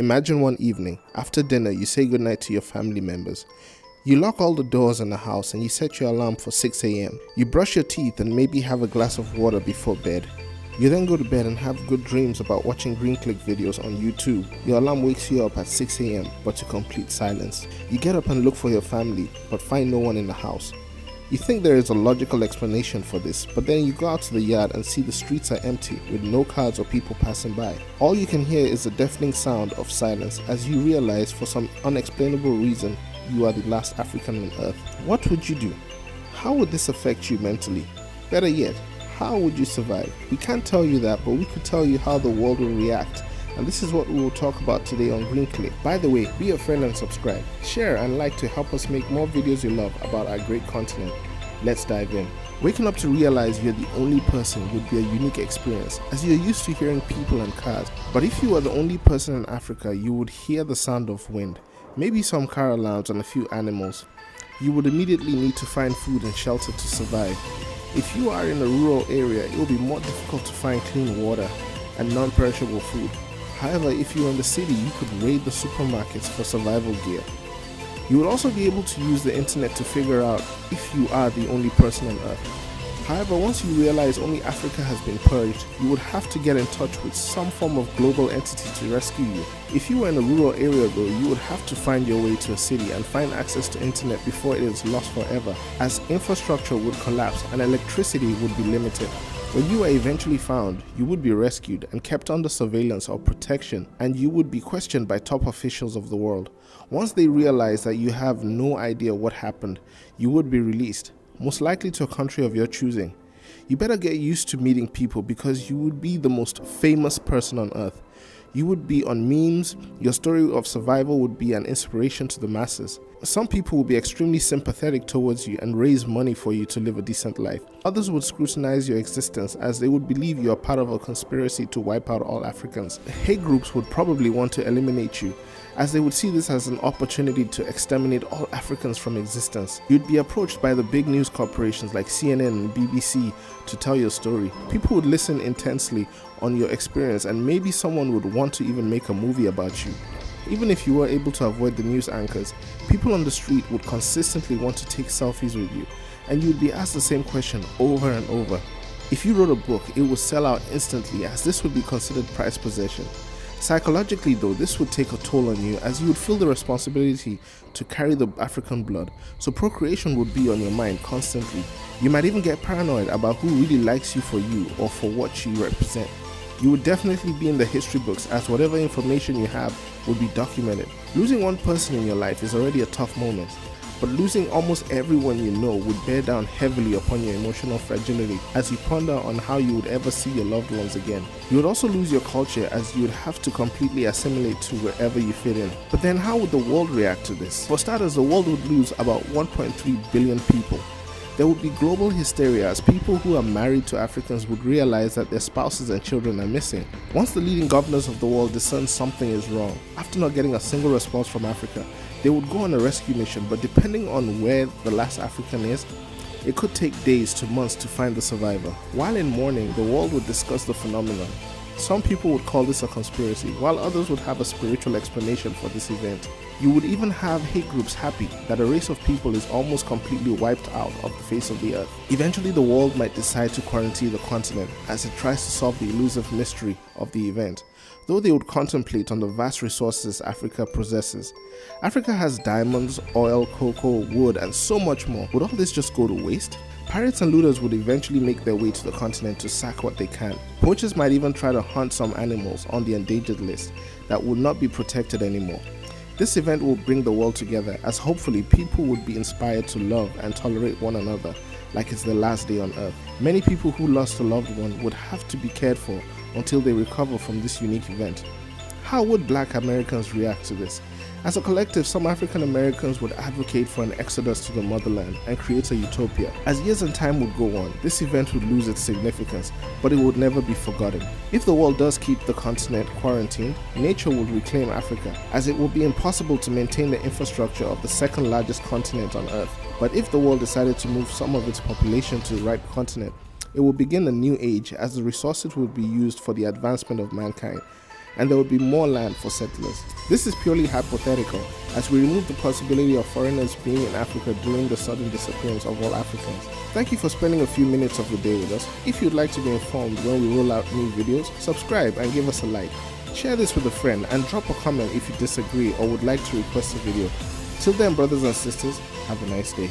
Imagine one evening, after dinner, you say goodnight to your family members. You lock all the doors in the house and you set your alarm for 6 a.m. You brush your teeth and maybe have a glass of water before bed. You then go to bed and have good dreams about watching green click videos on YouTube. Your alarm wakes you up at 6 a.m. but to complete silence. You get up and look for your family but find no one in the house. You think there is a logical explanation for this, but then you go out to the yard and see the streets are empty with no cars or people passing by. All you can hear is the deafening sound of silence as you realize for some unexplainable reason you are the last African on Earth. What would you do? How would this affect you mentally? Better yet, how would you survive? We can't tell you that, but we could tell you how the world will react. And this is what we will talk about today on Green Click. By the way, be a friend and subscribe. Share and like to help us make more videos you love about our great continent. Let's dive in. Waking up to realize you're the only person would be a unique experience, as you're used to hearing people and cars. But if you were the only person in Africa, you would hear the sound of wind, maybe some car alarms and a few animals. You would immediately need to find food and shelter to survive. If you are in a rural area, it will be more difficult to find clean water and non-perishable food. However, if you're in the city, you could raid the supermarkets for survival gear. You would also be able to use the internet to figure out if you are the only person on Earth. However, once you realize only Africa has been purged, you would have to get in touch with some form of global entity to rescue you. If you were in a rural area though, you would have to find your way to a city and find access to internet before it is lost forever, as infrastructure would collapse and electricity would be limited. When you are eventually found, you would be rescued and kept under surveillance or protection, and you would be questioned by top officials of the world. Once they realize that you have no idea what happened, you would be released, most likely to a country of your choosing. You better get used to meeting people because you would be the most famous person on Earth. You would be on memes, your story of survival would be an inspiration to the masses. Some people will be extremely sympathetic towards you and raise money for you to live a decent life. Others would scrutinize your existence as they would believe you are part of a conspiracy to wipe out all Africans. Hate groups would probably want to eliminate you, as they would see this as an opportunity to exterminate all Africans from existence. You'd be approached by the big news corporations like CNN and BBC to tell your story. People would listen intensely on your experience, and maybe someone would want to even make a movie about you. Even if you were able to avoid the news anchors, people on the street would consistently want to take selfies with you, and you'd be asked the same question over and over. If you wrote a book, it would sell out instantly, as this would be considered prized possession. Psychologically though, this would take a toll on you, as you would feel the responsibility to carry the African blood, so procreation would be on your mind constantly. You might even get paranoid about who really likes you for you or for what you represent. You would definitely be in the history books, as whatever information you have would be documented. Losing one person in your life is already a tough moment, but losing almost everyone you know would bear down heavily upon your emotional fragility as you ponder on how you would ever see your loved ones again. You would also lose your culture, as you would have to completely assimilate to wherever you fit in. But then how would the world react to this? For starters, the world would lose about 1.3 billion people. There would be global hysteria, as people who are married to Africans would realize that their spouses and children are missing. Once the leading governors of the world discern something is wrong, after not getting a single response from Africa, they would go on a rescue mission, but depending on where the last African is, it could take days to months to find the survivor. While in mourning, the world would discuss the phenomenon. Some people would call this a conspiracy, while others would have a spiritual explanation for this event. You would even have hate groups happy that a race of people is almost completely wiped out of the face of the earth. Eventually, the world might decide to quarantine the continent as it tries to solve the elusive mystery of the event, though they would contemplate on the vast resources Africa possesses. Africa has diamonds, oil, cocoa, wood, and so much more. Would all this just go to waste? Pirates and looters would eventually make their way to the continent to sack what they can. Poachers might even try to hunt some animals on the endangered list that would not be protected anymore. This event will bring the world together, as hopefully people would be inspired to love and tolerate one another like it's the last day on Earth. Many people who lost a loved one would have to be cared for until they recover from this unique event. How would Black Americans react to this? As a collective, some African Americans would advocate for an exodus to the motherland and create a utopia. As years and time would go on, this event would lose its significance, but it would never be forgotten. If the world does keep the continent quarantined, nature would reclaim Africa, as it would be impossible to maintain the infrastructure of the second largest continent on Earth. But if the world decided to move some of its population to the right continent, it would begin a new age, as the resources would be used for the advancement of mankind. and there would be more land for settlers. This is purely hypothetical, as we remove the possibility of foreigners being in Africa during the sudden disappearance of all Africans. Thank you for spending a few minutes of the day with us. If you'd like to be informed when we roll out new videos, subscribe and give us a like. Share this with a friend and drop a comment if you disagree or would like to request a video. Till then, brothers and sisters, have a nice day.